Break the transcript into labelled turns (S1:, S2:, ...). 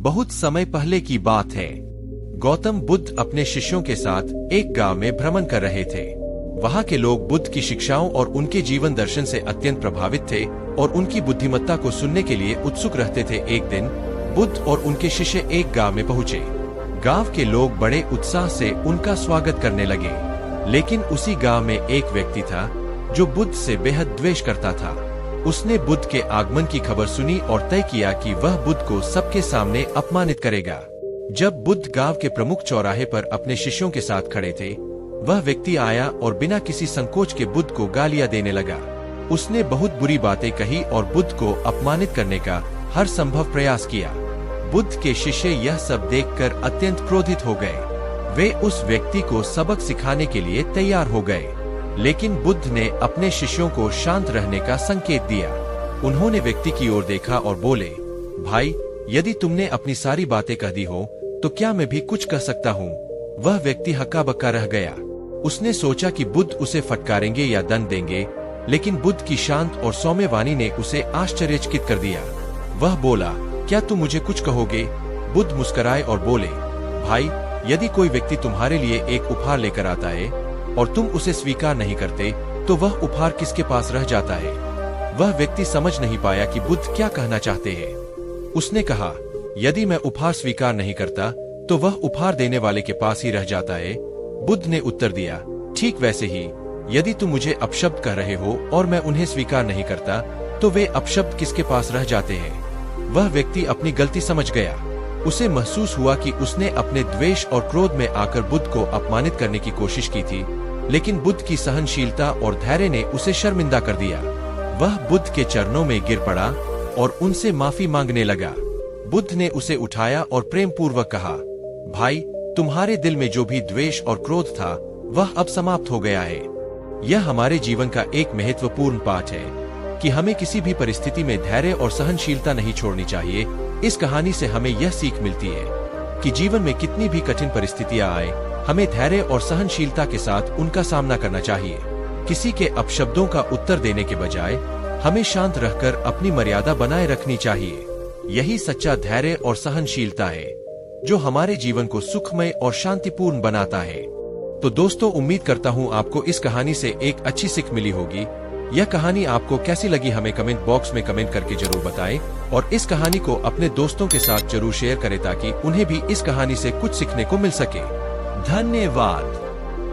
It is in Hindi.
S1: बहुत समय पहले की बात है। गौतम बुद्ध अपने शिष्यों के साथ एक गांव में भ्रमण कर रहे थे। वहां के लोग बुद्ध की शिक्षाओं और उनके जीवन दर्शन से अत्यंत प्रभावित थे और उनकी बुद्धिमत्ता को सुनने के लिए उत्सुक रहते थे। एक दिन बुद्ध और उनके शिष्य एक गांव में पहुंचे। गांव के लोग बड़े उत्साह से उनका स्वागत करने लगे, लेकिन उसी गांव में एक व्यक्ति था जो बुद्ध से बेहद द्वेष करता था। उसने बुद्ध के आगमन की खबर सुनी और तय किया कि वह बुद्ध को सबके सामने अपमानित करेगा। जब बुद्ध गांव के प्रमुख चौराहे पर अपने शिष्यों के साथ खड़े थे, वह व्यक्ति आया और बिना किसी संकोच के बुद्ध को गालियां देने लगा। उसने बहुत बुरी बातें कही और बुद्ध को अपमानित करने का हर संभव प्रयास किया। बुद्ध के शिष्य यह सब देखकर अत्यंत क्रोधित हो गए। वे उस व्यक्ति को सबक सिखाने के लिए तैयार हो गए, लेकिन बुद्ध ने अपने शिष्यों को शांत रहने का संकेत दिया। उन्होंने व्यक्ति की ओर देखा और बोले, भाई, यदि तुमने अपनी सारी बातें कह दी हो तो क्या मैं भी कुछ कह सकता हूँ? वह व्यक्ति हक्का बक्का रह गया। उसने सोचा कि बुद्ध उसे फटकारेंगे या दंड देंगे, लेकिन बुद्ध की शांत और सौम्य वाणी ने उसे आश्चर्यचकित कर दिया। वह बोला, क्या तुम मुझे कुछ कहोगे? बुद्ध मुस्कुराए और बोले, भाई, यदि कोई व्यक्ति तुम्हारे लिए एक उपहार लेकर आता है और तुम उसे स्वीकार नहीं करते, तो वह उपहार किसके पास रह जाता है? वह व्यक्ति समझ नहीं पाया कि बुद्ध क्या कहना चाहते हैं। उसने कहा, यदि मैं उपहार स्वीकार नहीं करता तो वह उपहार देने वाले के पास ही रह जाता है। बुद्ध ने उत्तर दिया, ठीक वैसे ही यदि तुम मुझे अपशब्द कह रहे हो और मैं उन्हें स्वीकार नहीं करता, तो वे अपशब्द किसके पास रह जाते हैं? वह व्यक्ति अपनी गलती समझ गया। उसे महसूस हुआ कि उसने अपने द्वेष और क्रोध में आकर बुद्ध को अपमानित करने की कोशिश की थी, लेकिन बुद्ध की सहनशीलता और धैर्य ने उसे शर्मिंदा कर दिया। वह बुद्ध के चरणों में गिर पड़ा और उनसे माफी मांगने लगा। बुद्ध ने उसे उठाया और प्रेम पूर्वक कहा, भाई, तुम्हारे दिल में जो भी द्वेष और क्रोध था वह अब समाप्त हो गया है। यह हमारे जीवन का एक महत्वपूर्ण पाठ है कि हमें किसी भी परिस्थिति में धैर्य और सहनशीलता नहीं छोड़नी चाहिए। इस कहानी से हमें यह सीख मिलती है कि जीवन में कितनी भी कठिन परिस्थितियां आए, हमें धैर्य और सहनशीलता के साथ उनका सामना करना चाहिए। किसी के अपशब्दों का उत्तर देने के बजाय हमें शांत रहकर अपनी मर्यादा बनाए रखनी चाहिए। यही सच्चा धैर्य और सहनशीलता है जो हमारे जीवन को सुखमय और शांतिपूर्ण बनाता है। तो दोस्तों, उम्मीद करता हूँ आपको इस कहानी से एक अच्छी सीख मिली होगी। यह कहानी आपको कैसी लगी हमें कमेंट बॉक्स में कमेंट करके जरूर बताएं और इस कहानी को अपने दोस्तों के साथ जरूर शेयर करें ताकि उन्हें भी इस कहानी से कुछ सीखने को मिल सके। धन्यवाद।